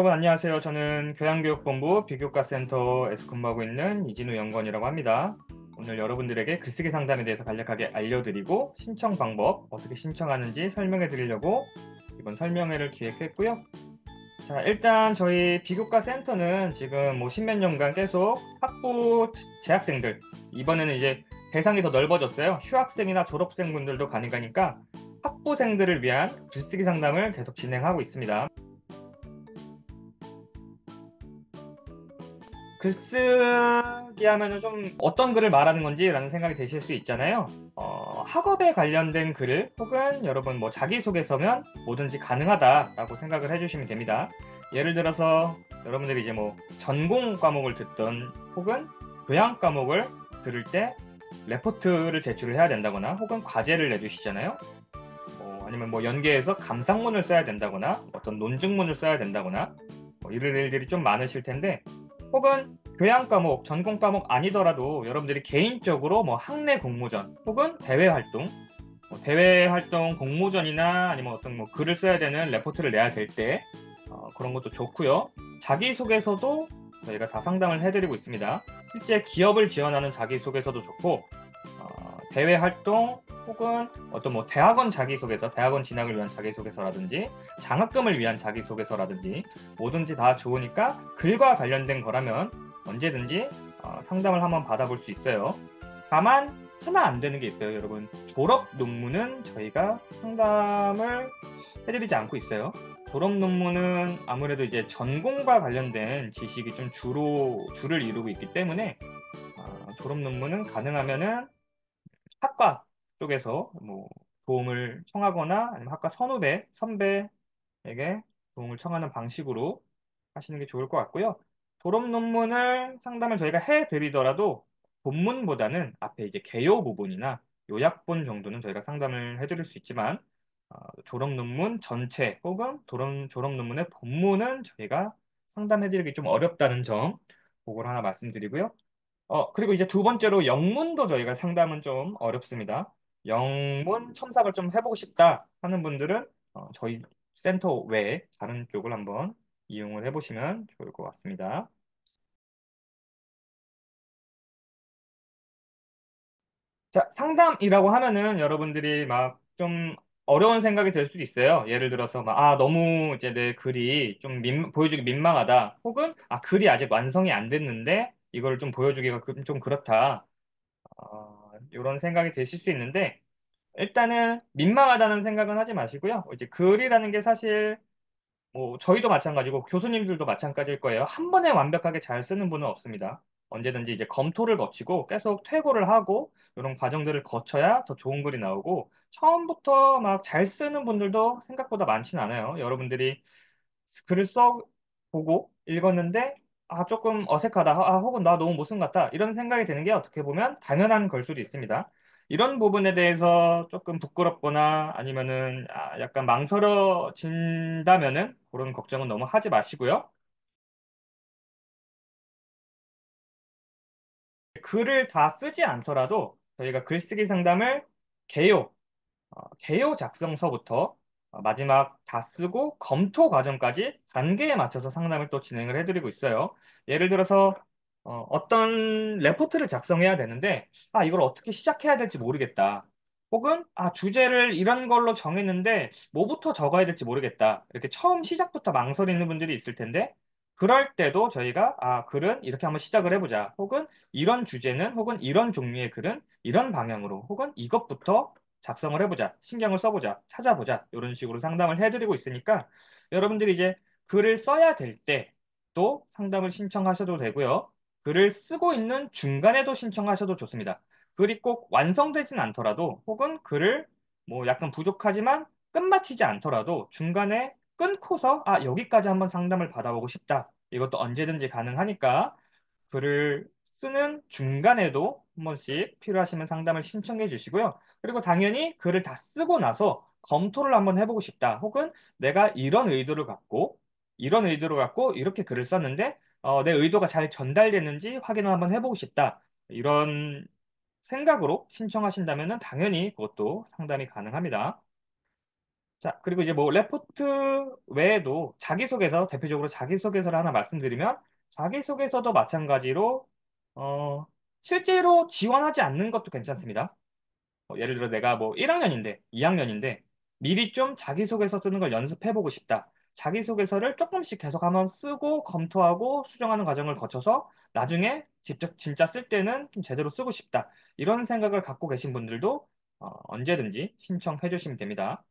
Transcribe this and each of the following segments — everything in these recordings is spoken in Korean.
여러분 안녕하세요. 저는 교양교육본부 비교과센터에서 근무하고 있는 이진우 연구원이라고 합니다. 오늘 여러분들에게 글쓰기 상담에 대해서 간략하게 알려드리고 신청 방법, 어떻게 신청하는지 설명해 드리려고 이번 설명회를 기획했고요. 자, 일단 저희 비교과센터는 지금 뭐 십몇 년간 계속 학부 재학생들, 이번에는 이제 대상이 더 넓어졌어요. 휴학생이나 졸업생분들도 가능하니까 학부생들을 위한 글쓰기 상담을 계속 진행하고 있습니다. 글쓰기 하면은 좀 어떤 글을 말하는 건지라는 생각이 드실 수 있잖아요. 학업에 관련된 글을 혹은 여러분 뭐 자기소개서면 뭐든지 가능하다라고 생각을 해주시면 됩니다. 예를 들어서 여러분들이 이제 뭐 전공 과목을 듣던 혹은 교양 과목을 들을 때 레포트를 제출을 해야 된다거나 혹은 과제를 내주시잖아요. 아니면 뭐 연계해서 감상문을 써야 된다거나 어떤 논증문을 써야 된다거나 뭐 이런 일들이 좀 많으실 텐데 혹은 교양 과목, 전공 과목 아니더라도 여러분들이 개인적으로 뭐 학내 공모전 혹은 대외 활동, 대외 활동 공모전이나 아니면 어떤 뭐 글을 써야 되는 레포트를 내야 될 때 그런 것도 좋고요. 자기소개서도 저희가 다 상담을 해드리고 있습니다. 실제 기업을 지원하는 자기소개서도 좋고 대외 활동 혹은 어떤 뭐 대학원 자기소개서, 대학원 진학을 위한 자기소개서라든지 장학금을 위한 자기소개서라든지 뭐든지 다 좋으니까 글과 관련된 거라면 언제든지 상담을 한번 받아볼 수 있어요. 다만 하나 안 되는 게 있어요, 여러분. 졸업 논문은 저희가 상담을 해드리지 않고 있어요. 졸업 논문은 아무래도 이제 전공과 관련된 지식이 좀 주를 이루고 있기 때문에 졸업 논문은 가능하면은 학과 쪽에서 뭐 도움을 청하거나 아니면 학과 선후배, 선배에게 도움을 청하는 방식으로 하시는 게 좋을 것 같고요. 졸업 논문을 상담을 저희가 해드리더라도 본문보다는 앞에 이제 개요 부분이나 요약본 정도는 저희가 상담을 해드릴 수 있지만 졸업 논문 전체 혹은 졸업 논문의 본문은 저희가 상담해드리기 좀 어렵다는 점 그걸 하나 말씀드리고요. 그리고 이제 두 번째로 영문도 저희가 상담은 좀 어렵습니다. 영문 첨삭을 좀 해보고 싶다 하는 분들은 저희 센터 외에 다른 쪽을 한번 이용을 해보시면 좋을 것 같습니다. 자, 상담이라고 하면은 여러분들이 막 좀 어려운 생각이 들 수도 있어요. 예를 들어서 막, 너무 이제 내 글이 좀 보여주기 민망하다. 혹은, 글이 아직 완성이 안 됐는데 이걸 좀 보여주기가 좀 그렇다. 이런 생각이 드실 수 있는데, 일단은 민망하다는 생각은 하지 마시고요. 이제 글이라는 게 사실 뭐 저희도 마찬가지고 교수님들도 마찬가지일 거예요. 한 번에 완벽하게 잘 쓰는 분은 없습니다. 언제든지 이제 검토를 거치고 계속 퇴고를 하고 이런 과정들을 거쳐야 더 좋은 글이 나오고 처음부터 막 잘 쓰는 분들도 생각보다 많지는 않아요. 여러분들이 글을 써보고 읽었는데 조금 어색하다. 혹은 나 너무 못쓴 것 같다. 이런 생각이 드는 게 어떻게 보면 당연한 걸 수도 있습니다. 이런 부분에 대해서 조금 부끄럽거나 아니면은 약간 망설여진다면은 그런 걱정은 너무 하지 마시고요. 글을 다 쓰지 않더라도 저희가 글쓰기 상담을 개요, 개요 작성서부터 마지막 다 쓰고 검토 과정까지 단계에 맞춰서 상담을 또 진행을 해드리고 있어요. 예를 들어서 떤 레포트를 작성해야 되는데 이걸 어떻게 시작해야 될지 모르겠다. 혹은 주제를 이런 걸로 정했는데 뭐부터 적어야 될지 모르겠다. 이렇게 처음 시작부터 망설이는 분들이 있을 텐데 그럴 때도 저희가 글은 이렇게 한번 시작을 해보자. 혹은 이런 주제는 혹은 이런 종류의 글은 이런 방향으로 혹은 이것부터 작성을 해보자, 신경을 써보자, 찾아보자, 이런 식으로 상담을 해드리고 있으니까 여러분들이 이제 글을 써야 될 때 또 상담을 신청하셔도 되고요. 글을 쓰고 있는 중간에도 신청하셔도 좋습니다. 글이 꼭 완성되진 않더라도 혹은 글을 뭐 약간 부족하지만 끝마치지 않더라도 중간에 끊고서 여기까지 한번 상담을 받아보고 싶다. 이것도 언제든지 가능하니까 글을 쓰는 중간에도 한 번씩 필요하시면 상담을 신청해 주시고요. 그리고 당연히 글을 다 쓰고 나서 검토를 한번 해보고 싶다. 혹은 내가 이런 의도를 갖고 이렇게 글을 썼는데 내 의도가 잘 전달됐는지 확인을 한번 해보고 싶다. 이런 생각으로 신청하신다면 당연히 그것도 상담이 가능합니다. 자, 그리고 이제 뭐 레포트 외에도 자기소개서, 대표적으로 자기소개서를 하나 말씀드리면, 자기소개서도 마찬가지로, 어, 실제로 지원하지 않는 것도 괜찮습니다. 예를 들어 내가 뭐 1학년인데, 2학년인데, 미리 좀 자기소개서 쓰는 걸 연습해보고 싶다. 자기소개서를 조금씩 계속 한번 쓰고 검토하고 수정하는 과정을 거쳐서 나중에 직접 진짜 쓸 때는 좀 제대로 쓰고 싶다. 이런 생각을 갖고 계신 분들도 언제든지 신청해 주시면 됩니다.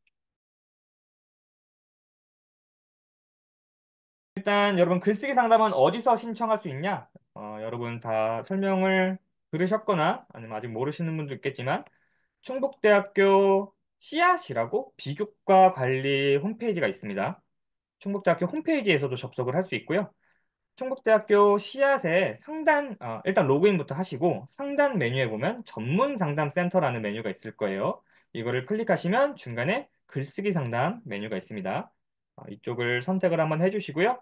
일단 여러분 글쓰기 상담은 어디서 신청할 수 있냐? 여러분 다 설명을 들으셨거나 아니면 아직 모르시는 분도 있겠지만 충북대학교 씨앗이라고 비교과 관리 홈페이지가 있습니다. 충북대학교 홈페이지에서도 접속을 할 수 있고요. 충북대학교 씨앗에 일단 로그인부터 하시고 상단 메뉴에 보면 전문 상담 센터라는 메뉴가 있을 거예요. 이거를 클릭하시면 중간에 글쓰기 상담 메뉴가 있습니다. 이쪽을 선택을 한번 해주시고요.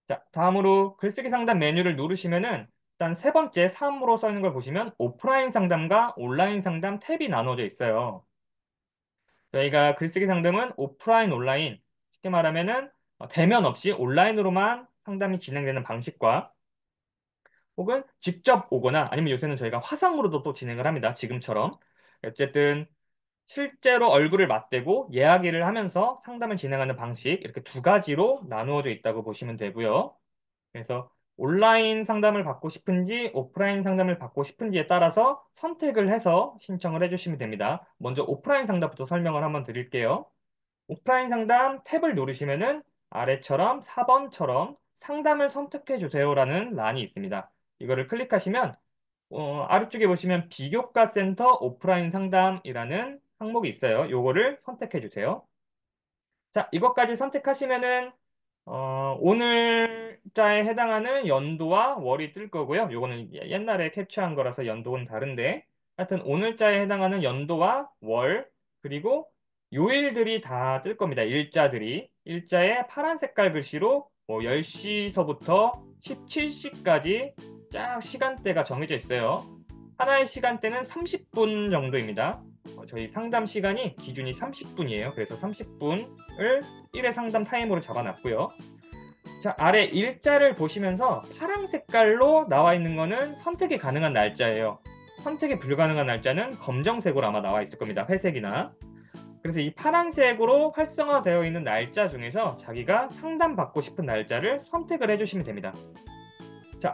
자, 다음으로 글쓰기 상담 메뉴를 누르시면은 일단 세 번째 3으로 써 있는 걸 보시면 오프라인 상담과 온라인 상담 탭이 나눠져 있어요. 저희가 글쓰기 상담은 오프라인, 온라인, 쉽게 말하면은 대면 없이 온라인으로만 상담이 진행되는 방식과 혹은 직접 오거나 아니면 요새는 저희가 화상으로도 또 진행을 합니다. 지금처럼. 어쨌든 실제로 얼굴을 맞대고 이야기를 하면서 상담을 진행하는 방식 이렇게 두 가지로 나누어져 있다고 보시면 되고요. 그래서 온라인 상담을 받고 싶은지 오프라인 상담을 받고 싶은지에 따라서 선택을 해서 신청을 해주시면 됩니다. 먼저 오프라인 상담부터 설명을 한번 드릴게요. 오프라인 상담 탭을 누르시면은 아래처럼 4번처럼 상담을 선택해 주세요라는 란이 있습니다. 이거를 클릭하시면 아래쪽에 보시면 비교과 센터 오프라인 상담이라는 항목이 있어요. 요거를 선택해 주세요. 자, 이것까지 선택하시면은 오늘자에 해당하는 연도와 월이 뜰 거고요. 요거는 옛날에 캡처한 거라서 연도는 다른데 하여튼 오늘자에 해당하는 연도와 월 그리고 요일들이 다 뜰 겁니다. 일자들이 일자에 파란 색깔 글씨로 뭐 10시서부터 17시까지 쫙 시간대가 정해져 있어요. 하나의 시간대는 30분 정도입니다. 저희 상담 시간이 기준이 30분이에요. 그래서 30분을 1회 상담 타임으로 잡아놨고요. 자, 아래 일자를 보시면서 파란 색깔로 나와 있는 거는 선택이 가능한 날짜예요. 선택이 불가능한 날짜는 검정색으로 아마 나와 있을 겁니다. 회색이나. 그래서 이 파란색으로 활성화되어 있는 날짜 중에서 자기가 상담받고 싶은 날짜를 선택을 해주시면 됩니다. 자,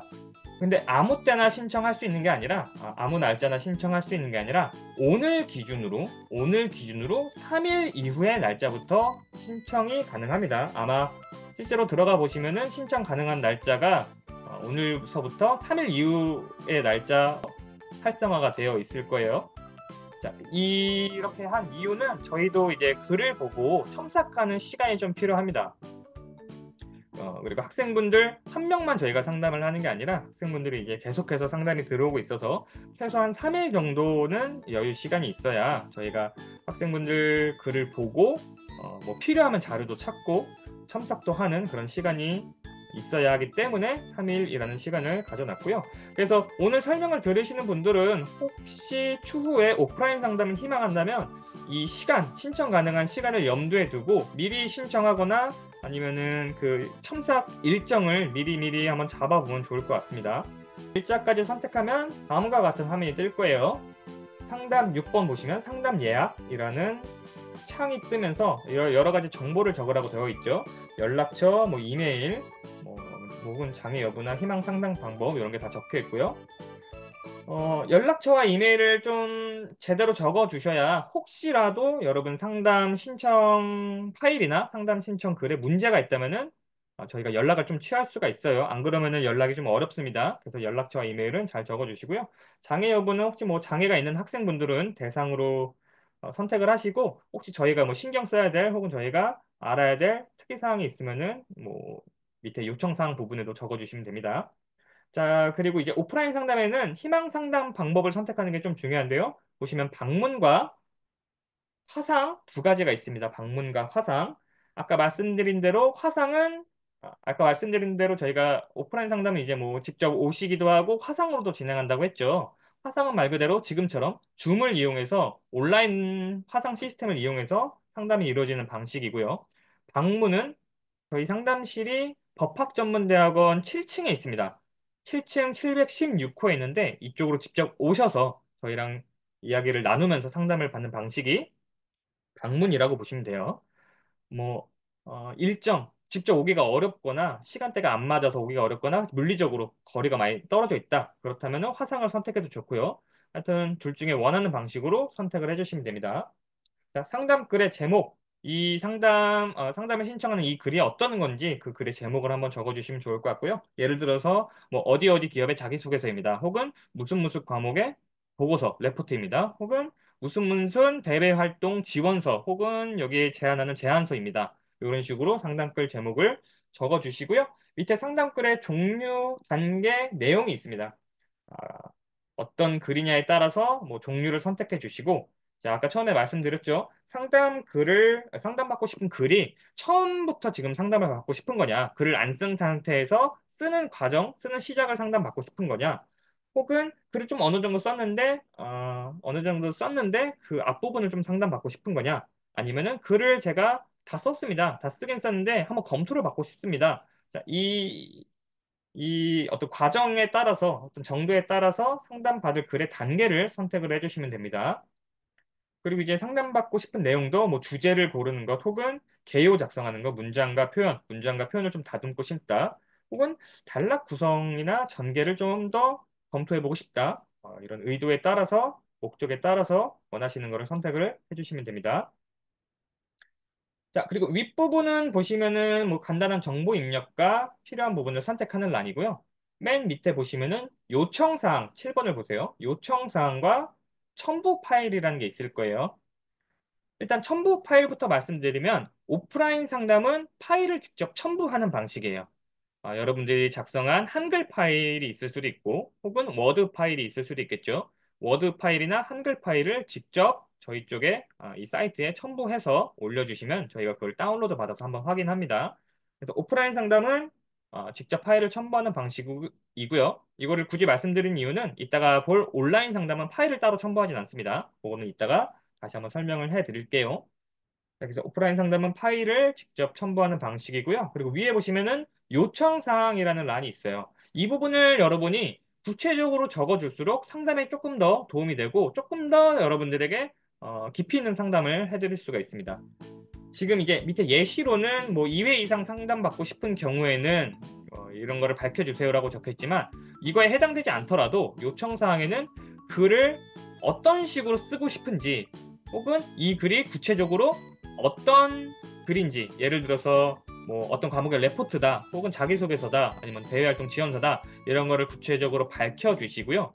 근데 아무 때나 신청할 수 있는 게 아니라 아무 날짜나 신청할 수 있는 게 아니라 오늘 기준으로 3일 이후의 날짜부터 신청이 가능합니다. 아마 실제로 들어가 보시면은 신청 가능한 날짜가 오늘서부터 3일 이후의 날짜 활성화가 되어 있을 거예요. 자, 이렇게 한 이유는 저희도 이제 글을 보고 첨삭하는 시간이 좀 필요합니다. 그리고 학생분들 한 명만 저희가 상담을 하는 게 아니라 학생분들이 이제 계속해서 상담이 들어오고 있어서 최소한 3일 정도는 여유 시간이 있어야 저희가 학생분들 글을 보고 뭐 필요하면 자료도 찾고 첨삭도 하는 그런 시간이 있어야 하기 때문에 3일이라는 시간을 가져놨고요. 그래서 오늘 설명을 들으시는 분들은 혹시 추후에 오프라인 상담을 희망한다면 이 시간, 신청 가능한 시간을 염두에 두고 미리 신청하거나 아니면은 그 첨삭 일정을 미리미리 한번 잡아보면 좋을 것 같습니다. 일자까지 선택하면 다음과 같은 화면이 뜰 거예요. 상담 6번 보시면 상담 예약이라는 창이 뜨면서 여러 가지 정보를 적으라고 되어 있죠. 연락처, 뭐 이메일, 뭐 혹은 장애 여부나 희망 상담 방법 이런 게 다 적혀 있고요. 연락처와 이메일을 좀 제대로 적어 주셔야 혹시라도 여러분 상담 신청 파일이나 상담 신청 글에 문제가 있다면은 저희가 연락을 좀 취할 수가 있어요. 안 그러면은 연락이 좀 어렵습니다. 그래서 연락처와 이메일은 잘 적어 주시고요. 장애 여부는 혹시 뭐 장애가 있는 학생분들은 대상으로 선택을 하시고 혹시 저희가 뭐 신경 써야 될 혹은 저희가 알아야 될 특이사항이 있으면은 뭐 밑에 요청사항 부분에도 적어 주시면 됩니다. 자, 그리고 이제 오프라인 상담에는 희망 상담 방법을 선택하는 게 좀 중요한데요. 보시면 방문과 화상 두 가지가 있습니다. 방문과 화상. 아까 말씀드린 대로 저희가 오프라인 상담은 이제 뭐 직접 오시기도 하고 화상으로도 진행한다고 했죠. 화상은 말 그대로 지금처럼 줌을 이용해서 온라인 화상 시스템을 이용해서 상담이 이루어지는 방식이고요. 방문은 저희 상담실이 법학전문대학원 7층에 있습니다. 7층 716호에 있는데 이쪽으로 직접 오셔서 저희랑 이야기를 나누면서 상담을 받는 방식이 방문이라고 보시면 돼요. 뭐 일정 직접 오기가 어렵거나 시간대가 안 맞아서 오기가 어렵거나 물리적으로 거리가 많이 떨어져 있다. 그렇다면 화상을 선택해도 좋고요. 하여튼 둘 중에 원하는 방식으로 선택을 해주시면 됩니다. 자, 상담 글의 제목. 이 상담을 신청하는 이 글이 어떤 건지 그 글의 제목을 한번 적어주시면 좋을 것 같고요. 예를 들어서 뭐 어디 어디 기업의 자기소개서입니다. 혹은 무슨 무슨 과목의 보고서, 레포트입니다. 혹은 무슨 무슨 대외 활동 지원서, 혹은 여기에 제안하는 제안서입니다. 이런 식으로 상담글 제목을 적어주시고요. 밑에 상담글의 종류, 단계, 내용이 있습니다. 아, 어떤 글이냐에 따라서 뭐 종류를 선택해 주시고, 자, 아까 처음에 말씀드렸죠. 상담받고 싶은 글이 처음부터 지금 상담을 받고 싶은 거냐, 글을 안 쓴 상태에서 쓰는 과정, 쓰는 시작을 상담받고 싶은 거냐, 혹은 글을 좀 어느 정도 썼는데 그 앞부분을 좀 상담받고 싶은 거냐, 아니면은 글을 제가 다 썼습니다. 다 쓰긴 썼는데 한번 검토를 받고 싶습니다. 자, 이 어떤 과정에 따라서 어떤 정도에 따라서 상담받을 글의 단계를 선택을 해주시면 됩니다. 그리고 이제 상담받고 싶은 내용도 뭐 주제를 고르는 것 혹은 개요 작성하는 것, 문장과 표현을 좀 다듬고 싶다. 혹은 단락 구성이나 전개를 좀 더 검토해보고 싶다. 이런 의도에 따라서 목적에 따라서 원하시는 것을 선택을 해주시면 됩니다. 자, 그리고 윗부분은 보시면은 뭐 간단한 정보 입력과 필요한 부분을 선택하는 란이고요. 맨 밑에 보시면은 요청사항 7번을 보세요. 요청사항과 첨부 파일이라는 게 있을 거예요. 일단 첨부 파일부터 말씀드리면 오프라인 상담은 파일을 직접 첨부하는 방식이에요. 여러분들이 작성한 한글 파일이 있을 수도 있고, 혹은 워드 파일이 있을 수도 있겠죠. 워드 파일이나 한글 파일을 직접 저희 쪽에 이 사이트에 첨부해서 올려주시면 저희가 그걸 다운로드 받아서 한번 확인합니다. 그래서 오프라인 상담은 직접 파일을 첨부하는 방식이고요. 이거를 굳이 말씀드린 이유는 이따가 볼 온라인 상담은 파일을 따로 첨부하진 않습니다. 그거는 이따가 다시 한번 설명을 해드릴게요. 그래서 오프라인 상담은 파일을 직접 첨부하는 방식이고요. 그리고 위에 보시면은 요청 사항이라는 란이 있어요. 이 부분을 여러분이 구체적으로 적어줄수록 상담에 조금 더 도움이 되고 조금 더 여러분들에게 깊이 있는 상담을 해드릴 수가 있습니다. 지금 이제 밑에 예시로는 뭐 2회 이상 상담받고 싶은 경우에는 이런 거를 밝혀주세요라고 적혀있지만 이거에 해당되지 않더라도 요청 사항에는 글을 어떤 식으로 쓰고 싶은지 혹은 이 글이 구체적으로 어떤 글인지 예를 들어서 뭐 어떤 과목의 레포트다 혹은 자기소개서다 아니면 대외활동 지원서다 이런 거를 구체적으로 밝혀주시고요.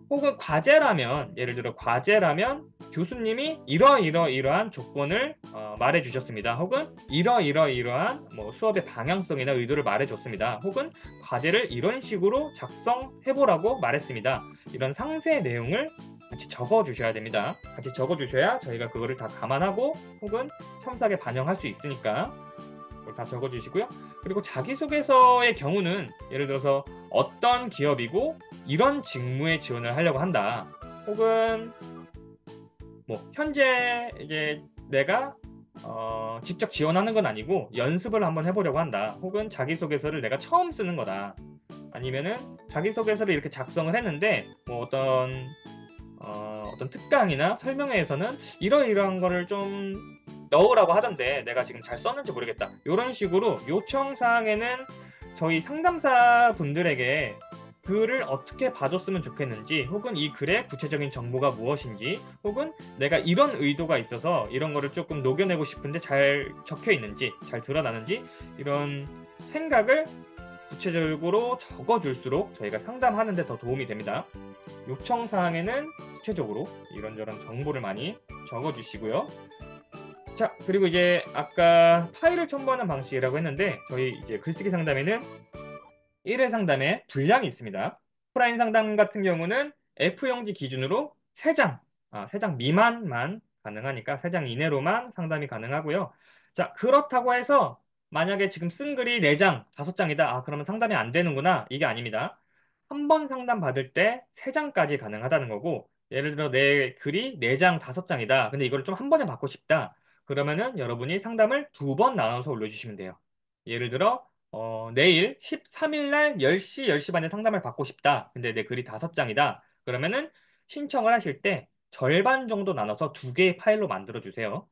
혹은 과제라면 예를 들어 과제라면 교수님이 이러이러이러한 조건을 말해 주셨습니다. 혹은 이러이러이러한 뭐 수업의 방향성이나 의도를 말해 줬습니다. 혹은 과제를 이런 식으로 작성해 보라고 말했습니다. 이런 상세 내용을 같이 적어 주셔야 됩니다. 같이 적어 주셔야 저희가 그거를 다 감안하고 혹은 첨삭에 반영할 수 있으니까 그걸 다 적어 주시고요. 그리고 자기소개서의 경우는 예를 들어서 어떤 기업이고 이런 직무에 지원을 하려고 한다. 혹은 뭐 현재 이제 내가 직접 지원하는 건 아니고 연습을 한번 해보려고 한다. 혹은 자기소개서를 내가 처음 쓰는 거다. 아니면은 자기소개서를 이렇게 작성을 했는데 뭐 어떤 특강이나 설명회에서는 이러이러한 거를 좀 넣으라고 하던데 내가 지금 잘 썼는지 모르겠다. 이런 식으로 요청사항에는 저희 상담사 분들에게 글을 어떻게 봐줬으면 좋겠는지 혹은 이 글의 구체적인 정보가 무엇인지 혹은 내가 이런 의도가 있어서 이런 거를 조금 녹여내고 싶은데 잘 적혀 있는지 잘 드러나는지 이런 생각을 구체적으로 적어줄수록 저희가 상담하는 데 더 도움이 됩니다. 요청사항에는 구체적으로 이런저런 정보를 많이 적어주시고요. 자, 그리고 이제 아까 파일을 첨부하는 방식이라고 했는데 저희 이제 글쓰기 상담에는 1회 상담에 분량이 있습니다. 오프라인 상담 같은 경우는 F 용지 기준으로 3장, 3장 미만만 가능하니까 3장 이내로만 상담이 가능하고요. 자, 그렇다고 해서 만약에 지금 쓴 글이 4장, 5장이다. 그러면 상담이 안 되는구나. 이게 아닙니다. 한 번 상담 받을 때 3장까지 가능하다는 거고, 예를 들어 내 글이 4장, 5장이다. 근데 이걸 좀 한 번에 받고 싶다. 그러면은 여러분이 상담을 2번 나눠서 올려주시면 돼요. 예를 들어 내일 13일 날 10시, 10시 반에 상담을 받고 싶다. 근데 내 글이 5장이다. 그러면은 신청을 하실 때 절반 정도 나눠서 2개의 파일로 만들어 주세요.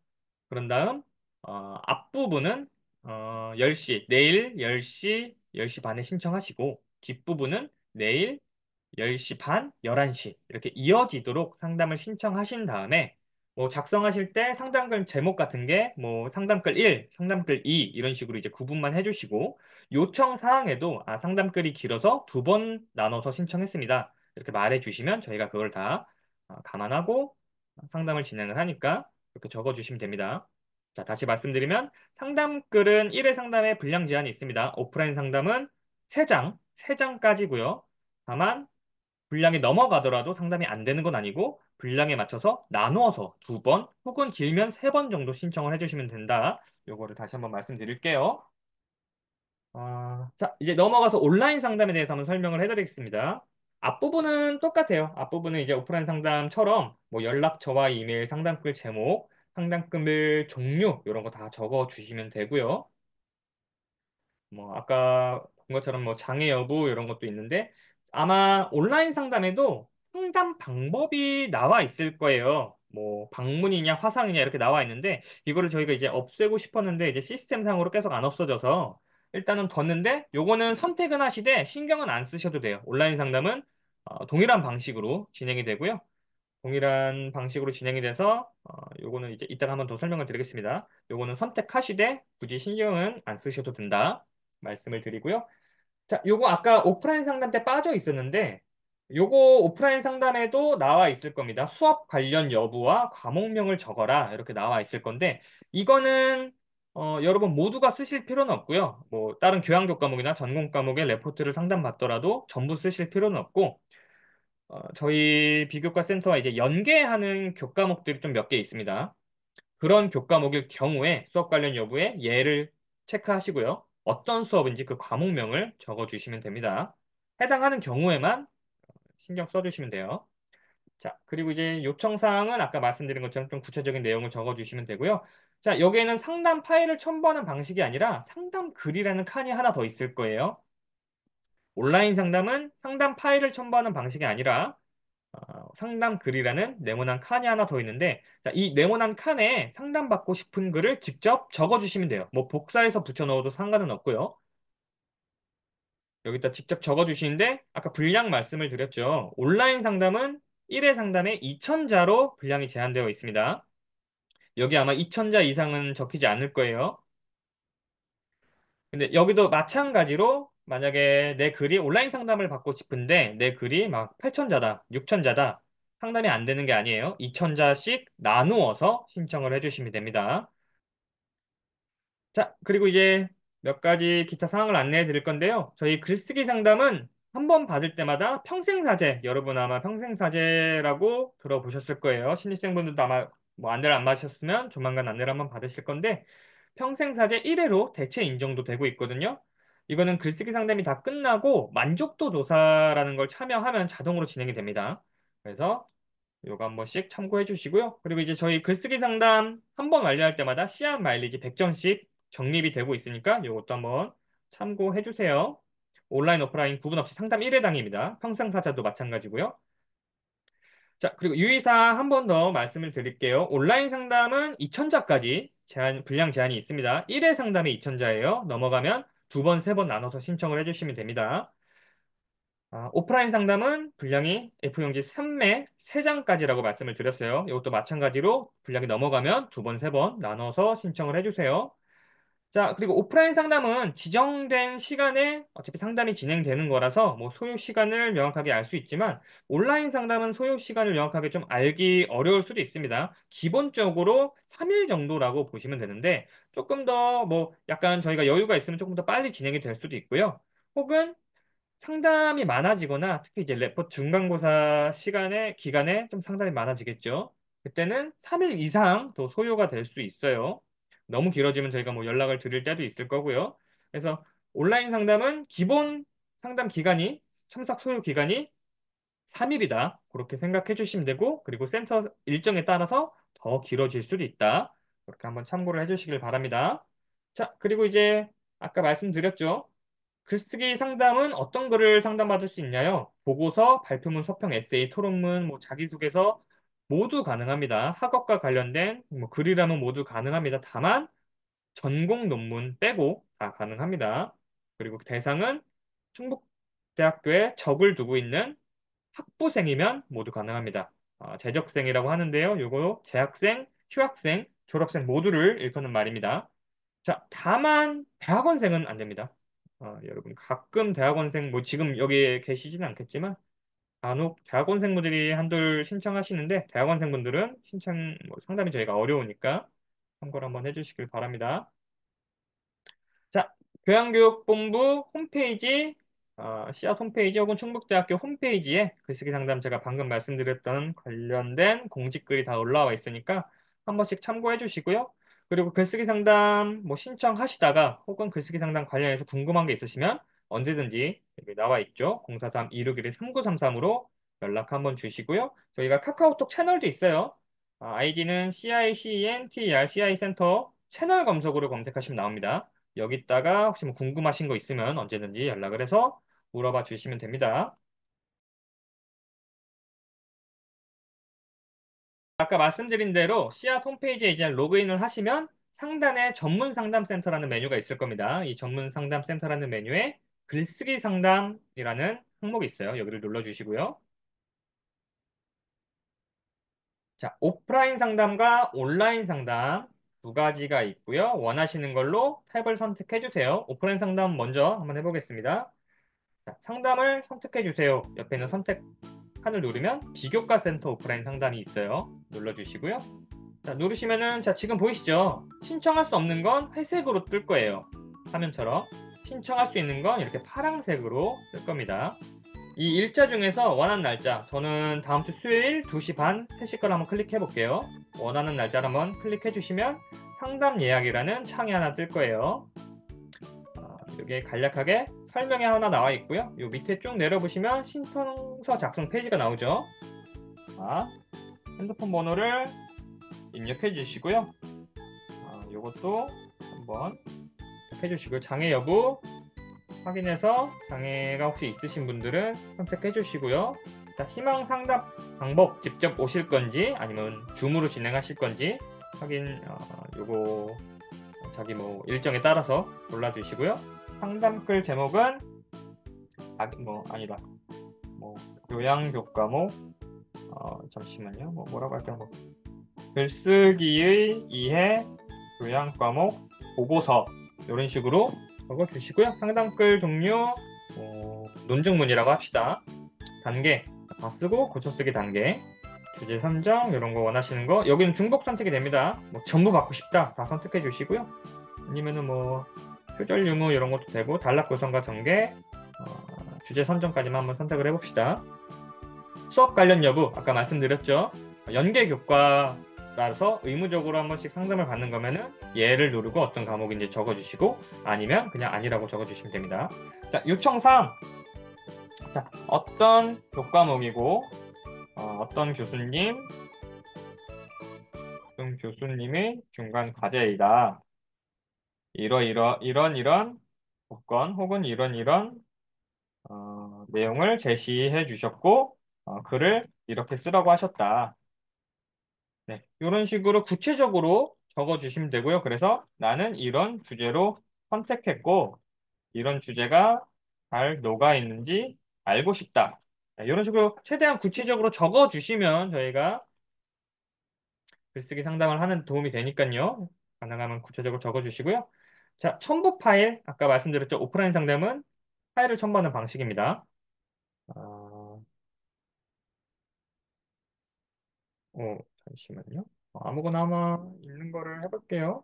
그런 다음 앞부분은 10시, 내일 10시, 10시 반에 신청하시고 뒷부분은 내일 10시 반, 11시 이렇게 이어지도록 상담을 신청하신 다음에 뭐 작성하실 때 상담글 제목 같은 게 뭐 상담글 1, 상담글 2 이런 식으로 이제 구분만 해주시고 요청 사항에도 상담글이 길어서 2번 나눠서 신청했습니다. 이렇게 말해주시면 저희가 그걸 다 감안하고 상담을 진행을 하니까 이렇게 적어주시면 됩니다. 자, 다시 말씀드리면 상담글은 1회 상담에 분량 제한이 있습니다. 오프라인 상담은 3장, 3장까지고요. 다만 분량이 넘어가더라도 상담이 안 되는 건 아니고 분량에 맞춰서 나누어서 2번 혹은 길면 3번 정도 신청을 해주시면 된다. 요거를 다시 한번 말씀드릴게요. 자, 이제 넘어가서 온라인 상담에 대해서 한번 설명을 해드리겠습니다. 앞부분은 똑같아요. 앞부분은 이제 오프라인 상담처럼 뭐 연락처와 이메일, 상담글 제목, 상담글 종류 이런 거 다 적어 주시면 되고요. 뭐 아까 본 것처럼 뭐 장애 여부 이런 것도 있는데 아마 온라인 상담에도 상담 방법이 나와 있을 거예요. 뭐 방문이냐 화상이냐 이렇게 나와 있는데 이거를 저희가 이제 없애고 싶었는데 이제 시스템상으로 계속 안 없어져서 일단은 뒀는데 요거는 선택은 하시되 신경은 안 쓰셔도 돼요. 온라인 상담은 동일한 방식으로 진행이 되고요. 동일한 방식으로 진행이 돼서 요거는 이제 이따가 한번 더 설명을 드리겠습니다. 요거는 선택하시되 굳이 신경은 안 쓰셔도 된다 말씀을 드리고요. 자, 요거 아까 오프라인 상담 때 빠져 있었는데 요거 오프라인 상담에도 나와 있을 겁니다. 수업 관련 여부와 과목명을 적어라 이렇게 나와 있을 건데 이거는 여러분 모두가 쓰실 필요는 없고요. 뭐 다른 교양교 과목이나 전공 과목의 레포트를 상담받더라도 전부 쓰실 필요는 없고 저희 비교과 센터와 이제 연계하는 교과목들이 좀 몇 개 있습니다. 그런 교과목일 경우에 수업 관련 여부에 예를 체크하시고요. 어떤 수업인지 그 과목명을 적어주시면 됩니다. 해당하는 경우에만 신경 써주시면 돼요. 자, 그리고 이제 요청사항은 아까 말씀드린 것처럼 좀 구체적인 내용을 적어주시면 되고요. 자, 여기에는 상담 파일을 첨부하는 방식이 아니라 상담 글이라는 칸이 하나 더 있을 거예요. 온라인 상담은 상담 파일을 첨부하는 방식이 아니라 상담 글이라는 네모난 칸이 하나 더 있는데 자, 이 네모난 칸에 상담받고 싶은 글을 직접 적어주시면 돼요. 뭐 복사해서 붙여 넣어도 상관은 없고요. 여기다 직접 적어주시는데 아까 분량 말씀을 드렸죠. 온라인 상담은 1회 상담에 2,000자로 분량이 제한되어 있습니다. 여기 아마 2,000자 이상은 적히지 않을 거예요. 근데 여기도 마찬가지로 만약에 내 글이 온라인 상담을 받고 싶은데 내 글이 막 8,000자다, 6,000자다 상담이 안 되는 게 아니에요. 2,000자씩 나누어서 신청을 해주시면 됩니다. 자, 그리고 이제 몇 가지 기타 사항을 안내해 드릴 건데요. 저희 글쓰기 상담은 한 번 받을 때마다 평생사제, 여러분 아마 평생사제라고 들어보셨을 거예요. 신입생분들도 아마 뭐 안내를 안 받으셨으면 조만간 안내를 한번 받으실 건데 평생사제 1회로 대체 인정도 되고 있거든요. 이거는 글쓰기 상담이 다 끝나고 만족도 조사라는 걸 참여하면 자동으로 진행이 됩니다. 그래서 요거 한 번씩 참고해 주시고요. 그리고 이제 저희 글쓰기 상담 한 번 완료할 때마다 씨앗 마일리지 100점씩 적립이 되고 있으니까 요것도 한번 참고해 주세요. 온라인, 오프라인 구분 없이 상담 1회당입니다. 평상사자도 마찬가지고요. 자, 그리고 유의사항 한 번 더 말씀을 드릴게요. 온라인 상담은 2,000자까지 분량 제한이 있습니다. 1회 상담이 2,000자예요. 넘어가면 2번, 3번 나눠서 신청을 해주시면 됩니다. 오프라인 상담은 분량이 F용지 3매 3장까지라고 말씀을 드렸어요. 이것도 마찬가지로 분량이 넘어가면 2번, 3번 나눠서 신청을 해주세요. 자, 그리고 오프라인 상담은 지정된 시간에 어차피 상담이 진행되는 거라서 뭐 소요 시간을 명확하게 알 수 있지만 온라인 상담은 소요 시간을 명확하게 좀 알기 어려울 수도 있습니다. 기본적으로 3일 정도라고 보시면 되는데 조금 더 뭐 약간 저희가 여유가 있으면 조금 더 빨리 진행이 될 수도 있고요. 혹은 상담이 많아지거나 특히 이제 레포트 중간고사 기간에 좀 상담이 많아지겠죠. 그때는 3일 이상 더 소요가 될 수 있어요. 너무 길어지면 저희가 뭐 연락을 드릴 때도 있을 거고요. 그래서 온라인 상담은 기본 상담 기간이 첨삭 소요 기간이 3일이다. 그렇게 생각해 주시면 되고, 그리고 센터 일정에 따라서 더 길어질 수도 있다. 그렇게 한번 참고를 해 주시길 바랍니다. 자, 그리고 이제 아까 말씀드렸죠. 글쓰기 상담은 어떤 글을 상담받을 수 있냐요? 보고서, 발표문, 서평, 에세이, 토론문, 뭐 자기소개서 모두 가능합니다. 학업과 관련된 뭐 글이라면 모두 가능합니다. 다만 전공 논문 빼고 다 가능합니다. 그리고 대상은 충북대학교에 적을 두고 있는 학부생이면 모두 가능합니다. 재적생이라고 하는데요. 요거 재학생, 휴학생, 졸업생 모두를 일컫는 말입니다. 자, 다만 대학원생은 안 됩니다. 여러분 가끔 대학원생 뭐 지금 여기에 계시지는 않겠지만 간혹 대학원생분들이 한둘 신청하시는데 대학원생분들은 신청 뭐 상담이 저희가 어려우니까 참고를 한번 해주시길 바랍니다. 자, 교양교육본부 홈페이지, 씨앗 홈페이지 혹은 충북대학교 홈페이지에 글쓰기 상담 제가 방금 말씀드렸던 관련된 공지글이 다 올라와 있으니까 한 번씩 참고해 주시고요. 그리고 글쓰기 상담 뭐 신청하시다가 혹은 글쓰기 상담 관련해서 궁금한 게 있으시면 언제든지 여기 나와 있죠. 043-261-3933으로 연락 한번 주시고요. 저희가 카카오톡 채널도 있어요. 아이디는 CICENTER, CI 센터 채널 검색으로 검색하시면 나옵니다. 여기다가 혹시 뭐 궁금하신 거 있으면 언제든지 연락을 해서 물어봐 주시면 됩니다. 아까 말씀드린 대로 씨앗 홈페이지에 이제 로그인을 하시면 상단에 전문 상담센터라는 메뉴가 있을 겁니다. 이 전문 상담센터라는 메뉴에 글쓰기 상담이라는 항목이 있어요. 여기를 눌러주시고요. 자, 오프라인 상담과 온라인 상담 두 가지가 있고요. 원하시는 걸로 탭을 선택해 주세요. 오프라인 상담 먼저 한번 해보겠습니다. 자, 상담을 선택해 주세요. 옆에 있는 선택칸을 누르면 비교과 센터 오프라인 상담이 있어요. 눌러주시고요. 자, 누르시면은 자, 지금 보이시죠? 신청할 수 없는 건 회색으로 뜰 거예요. 화면처럼. 신청할 수 있는 건 이렇게 파란색으로 뜰 겁니다. 이 일자 중에서 원하는 날짜, 저는 다음 주 수요일 2시 반, 3시 걸 한번 클릭해 볼게요. 원하는 날짜를 한번 클릭해 주시면 상담 예약이라는 창이 하나 뜰 거예요. 여기에 간략하게 설명이 하나 나와 있고요. 요 밑에 쭉 내려보시면 신청서 작성 페이지가 나오죠. 자, 핸드폰 번호를 입력해 주시고요. 요것도 한번 해주시고요. 장애 여부 확인해서 장애가 혹시 있으신 분들은 선택해 주시고요. 자, 희망 상담 방법 직접 오실 건지 아니면 줌으로 진행하실 건지 확인 요거 자기 뭐 일정에 따라서 골라주시고요. 상담글 제목은 아니다. 뭐 교양교과목 잠시만요. 뭐라고 할까요? 글쓰기의 이해 교양과목 보고서 이런 식으로 적어주시고요. 상담글 종류 논증문이라고 합시다. 단계 다 쓰고 고쳐쓰기 단계 주제 선정 이런 거 원하시는 거 여기는 중복 선택이 됩니다. 뭐 전부 받고 싶다 다 선택해 주시고요. 아니면은 뭐 표절 유무 이런 것도 되고 단락 구성과 전개 주제 선정까지만 한번 선택을 해봅시다. 수업 관련 여부 아까 말씀드렸죠. 연계 교과라서 의무적으로 한 번씩 상담을 받는 거면은 예를 누르고 어떤 과목인지 적어주시고 아니면 그냥 아니라고 적어주시면 됩니다. 자, 요청사항. 자, 어떤 교과목이고 어떤 교수님의 중간 과제이다. 이런 조건 혹은 이런 내용을 제시해 주셨고 글을 이렇게 쓰라고 하셨다. 네, 이런 식으로 구체적으로 적어주시면 되고요. 그래서 나는 이런 주제로 선택했고 이런 주제가 잘 녹아 있는지 알고 싶다. 네, 이런 식으로 최대한 구체적으로 적어주시면 저희가 글쓰기 상담을 하는 데 도움이 되니까요. 가능하면 구체적으로 적어주시고요. 자, 첨부 파일 아까 말씀드렸죠. 오프라인 상담은 파일을 첨부하는 방식입니다. 어, 잠시만요. 아무거나 아마 있는 거를 해볼게요.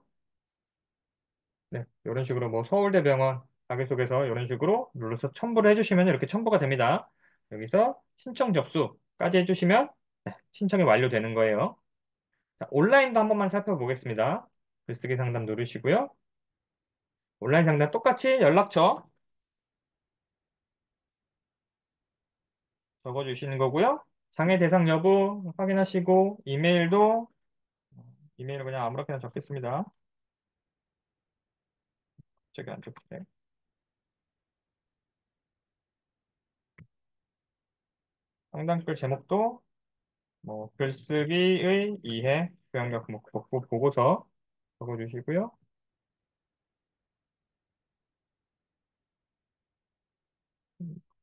네, 이런 식으로 뭐 서울대병원 자기소개서 이런 식으로 눌러서 첨부를 해주시면 이렇게 첨부가 됩니다. 여기서 신청 접수까지 해주시면 네, 신청이 완료되는 거예요. 자, 온라인도 한 번만 살펴보겠습니다. 글쓰기 상담 누르시고요. 온라인 상담 똑같이 연락처 적어주시는 거고요. 장애 대상 여부 확인하시고 이메일을 그냥 아무렇게나 적겠습니다. 저기 안 적히네. 상담글 제목도 뭐 글쓰기의 이해, 교양력 뭐 보고서 적어주시고요.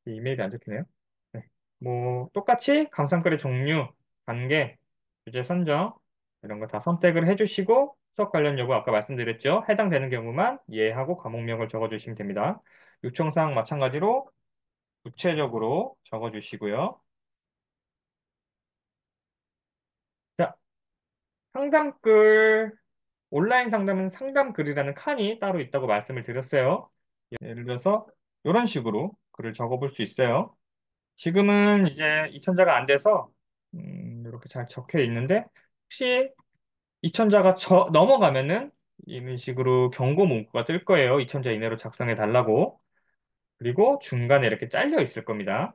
이메일이 안 적히네요. 네. 뭐 똑같이 감상글의 종류, 단계, 주제 선정 이런 거 다 선택을 해주시고 수업 관련 여부 아까 말씀드렸죠. 해당되는 경우만 예하고 과목명을 적어주시면 됩니다. 요청사항 마찬가지로 구체적으로 적어주시고요. 자, 상담글 온라인 상담은 상담글이라는 칸이 따로 있다고 말씀을 드렸어요. 예를 들어서 이런 식으로 글을 적어볼 수 있어요. 지금은 이제 2천자가 안 돼서 이렇게 잘 적혀 있는데 혹시 2천자가 넘어가면은 이런 식으로 경고 문구가 뜰 거예요. 2천자 이내로 작성해 달라고. 그리고 중간에 이렇게 잘려 있을 겁니다.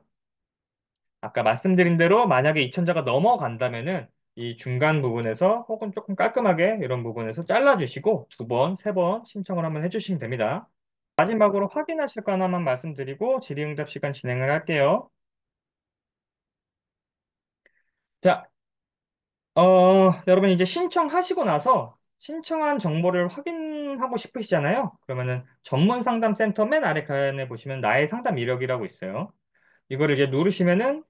아까 말씀드린 대로 만약에 2천자가 넘어간다면은 이 중간 부분에서 혹은 조금 깔끔하게 이런 부분에서 잘라주시고 두 번, 세 번 신청을 한번 해주시면 됩니다. 마지막으로 확인하실 거 하나만 말씀드리고 질의응답 시간 진행을 할게요. 자, 여러분 이제 신청하시고 나서 신청한 정보를 확인하고 싶으시잖아요. 그러면은 전문 상담 센터 맨 아래 칸에 보시면 나의 상담 이력이라고 있어요. 이거를 이제 누르시면은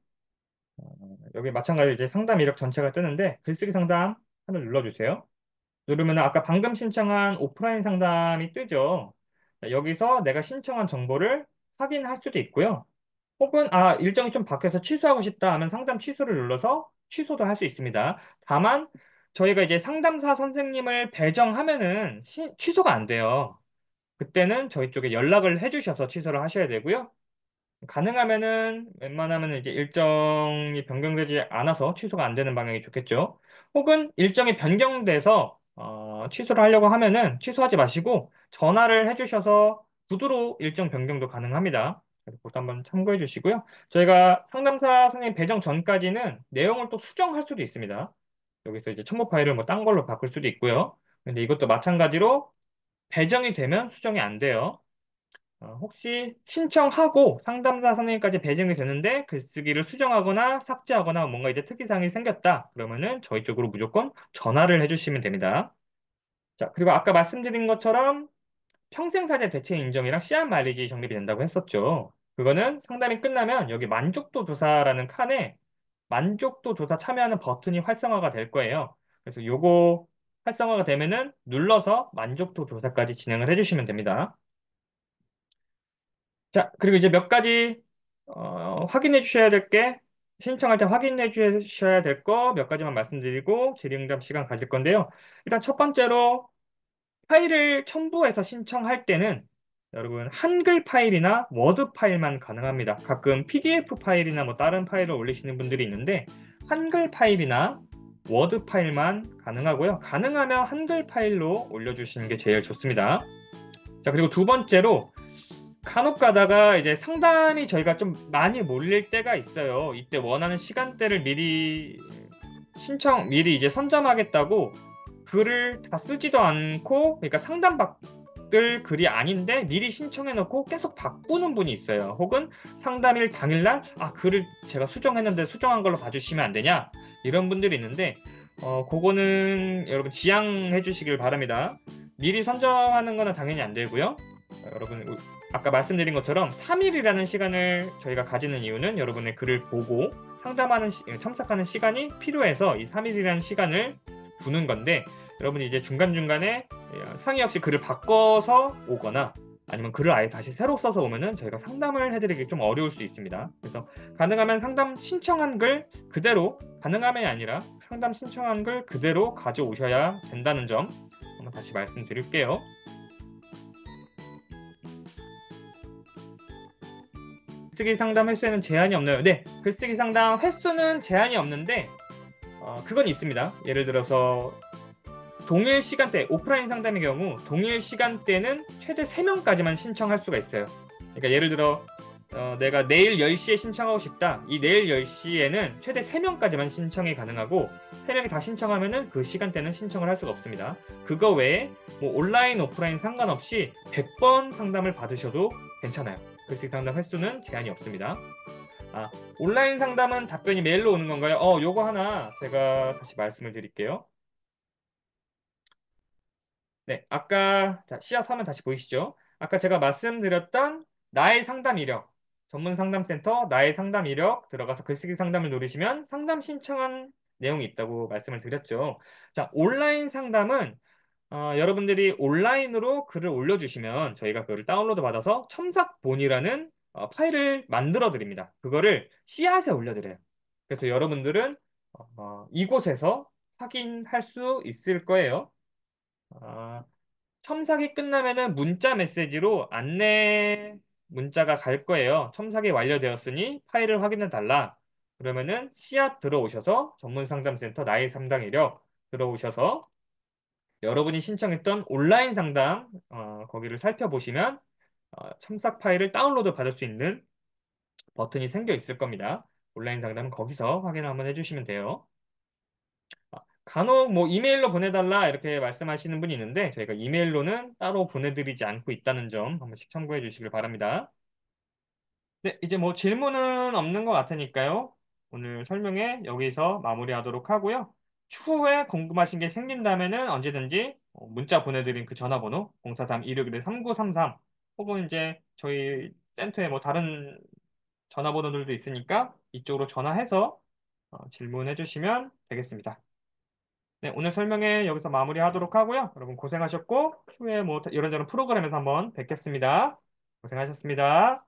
여기 마찬가지로 이제 상담 이력 전체가 뜨는데 글쓰기 상담 하나 눌러주세요. 누르면 아까 방금 신청한 오프라인 상담이 뜨죠. 자, 여기서 내가 신청한 정보를 확인할 수도 있고요. 혹은 일정이 좀 바뀌어서 취소하고 싶다 하면 상담 취소를 눌러서 취소도 할 수 있습니다. 다만 저희가 이제 상담사 선생님을 배정하면은 취소가 안 돼요. 그때는 저희 쪽에 연락을 해주셔서 취소를 하셔야 되고요. 가능하면은 웬만하면 이제 일정이 변경되지 않아서 취소가 안 되는 방향이 좋겠죠. 혹은 일정이 변경돼서 취소를 하려고 하면은 취소하지 마시고 전화를 해주셔서 구두로 일정 변경도 가능합니다. 그래서 그것도 한번 참고해 주시고요. 저희가 상담사 선생님 배정 전까지는 내용을 또 수정할 수도 있습니다. 여기서 이제 첨부 파일을 뭐 딴 걸로 바꿀 수도 있고요. 근데 이것도 마찬가지로 배정이 되면 수정이 안 돼요. 혹시 신청하고 상담사 선생님까지 배정이 되는데 글쓰기를 수정하거나 삭제하거나 뭔가 이제 특이사항이 생겼다. 그러면은 저희 쪽으로 무조건 전화를 해주시면 됩니다. 자, 그리고 아까 말씀드린 것처럼 평생사대 대체 인정이랑 씨앗 마일리지 적립이 된다고 했었죠. 그거는 상담이 끝나면 여기 만족도 조사라는 칸에 만족도 조사 참여하는 버튼이 활성화가 될 거예요. 그래서 요거 활성화가 되면은 눌러서 만족도 조사까지 진행을 해주시면 됩니다. 자, 그리고 이제 몇 가지 확인해 주셔야 될 게 신청할 때 확인해 주셔야 될 거 몇 가지만 말씀드리고 질의응답 시간 가질 건데요. 일단 첫 번째로 파일을 첨부해서 신청할 때는 여러분 한글 파일이나 워드 파일만 가능합니다. 가끔 PDF 파일이나 뭐 다른 파일을 올리시는 분들이 있는데 한글 파일이나 워드 파일만 가능하고요. 가능하면 한글 파일로 올려주시는 게 제일 좋습니다. 자, 그리고 두 번째로 간혹 가다가 이제 상담이 저희가 좀 많이 몰릴 때가 있어요. 이때 원하는 시간대를 미리 이제 선점하겠다고 글을 다 쓰지도 않고, 그러니까 상담받을 글이 아닌데 미리 신청해놓고 계속 바꾸는 분이 있어요. 혹은 상담일 당일날, 글을 제가 수정했는데 수정한 걸로 봐주시면 안 되냐? 이런 분들이 있는데, 그거는 여러분 지양해 주시길 바랍니다. 미리 선점하는 거는 당연히 안 되고요. 여러분, 아까 말씀드린 것처럼 3일이라는 시간을 저희가 가지는 이유는 여러분의 글을 보고 첨삭하는 시간이 필요해서 이 3일이라는 시간을 두는 건데, 여러분이 이제 중간중간에 상의 없이 글을 바꿔서 오거나 아니면 글을 아예 다시 새로 써서 오면은 저희가 상담을 해드리기 좀 어려울 수 있습니다. 그래서 가능하면 상담 신청한 글 그대로, 가능하면이 아니라 상담 신청한 글 그대로 가져오셔야 된다는 점 한번 다시 말씀드릴게요. 글쓰기 상담 횟수에는 제한이 없나요? 네, 글쓰기 상담 횟수는 제한이 없는데 그건 있습니다. 예를 들어서 동일 시간대, 오프라인 상담의 경우 동일 시간대는 최대 3명까지만 신청할 수가 있어요. 그러니까 예를 들어 내가 내일 10시에 신청하고 싶다. 이 내일 10시에는 최대 3명까지만 신청이 가능하고 3명이 다 신청하면은 그 시간대는 신청을 할 수가 없습니다. 그거 외에 뭐 온라인, 오프라인 상관없이 100번 상담을 받으셔도 괜찮아요. 글쓰기 상담 횟수는 제한이 없습니다. 아, 온라인 상담은 답변이 메일로 오는 건가요? 요거 하나 제가 다시 말씀을 드릴게요. 네, 아까 자, 씨앗 화면 다시 보이시죠? 아까 제가 말씀드렸던 나의 상담 이력, 전문 상담센터 나의 상담 이력 들어가서 글쓰기 상담을 누르시면 상담 신청한 내용이 있다고 말씀을 드렸죠. 자, 온라인 상담은 여러분들이 온라인으로 글을 올려주시면 저희가 그걸 다운로드 받아서 첨삭본이라는 파일을 만들어 드립니다. 그거를 씨앗에 올려드려요. 그래서 여러분들은 이곳에서 확인할 수 있을 거예요. 아, 첨삭이 끝나면은 문자 메시지로 안내 문자가 갈 거예요. 첨삭이 완료되었으니 파일을 확인해 달라. 그러면은 씨앗 들어오셔서 전문 상담센터 나의 상담 이력 들어오셔서 여러분이 신청했던 온라인 상담 거기를 살펴보시면 첨삭 파일을 다운로드 받을 수 있는 버튼이 생겨 있을 겁니다. 온라인 상담은 거기서 확인을 한번 해주시면 돼요. 간혹 뭐 이메일로 보내달라 이렇게 말씀하시는 분이 있는데 저희가 이메일로는 따로 보내드리지 않고 있다는 점 한 번씩 참고해 주시길 바랍니다. 네, 이제 뭐 질문은 없는 것 같으니까요. 오늘 설명회 여기서 마무리하도록 하고요. 추후에 궁금하신 게 생긴다면은 언제든지 문자 보내드린 그 전화번호 043-261-3933 혹은 이제 저희 센터에 뭐 다른 전화번호들도 있으니까 이쪽으로 전화해서 질문해 주시면 되겠습니다. 네, 오늘 설명회 여기서 마무리하도록 하고요. 여러분 고생하셨고, 추후에 뭐 이런저런 프로그램에서 한번 뵙겠습니다. 고생하셨습니다.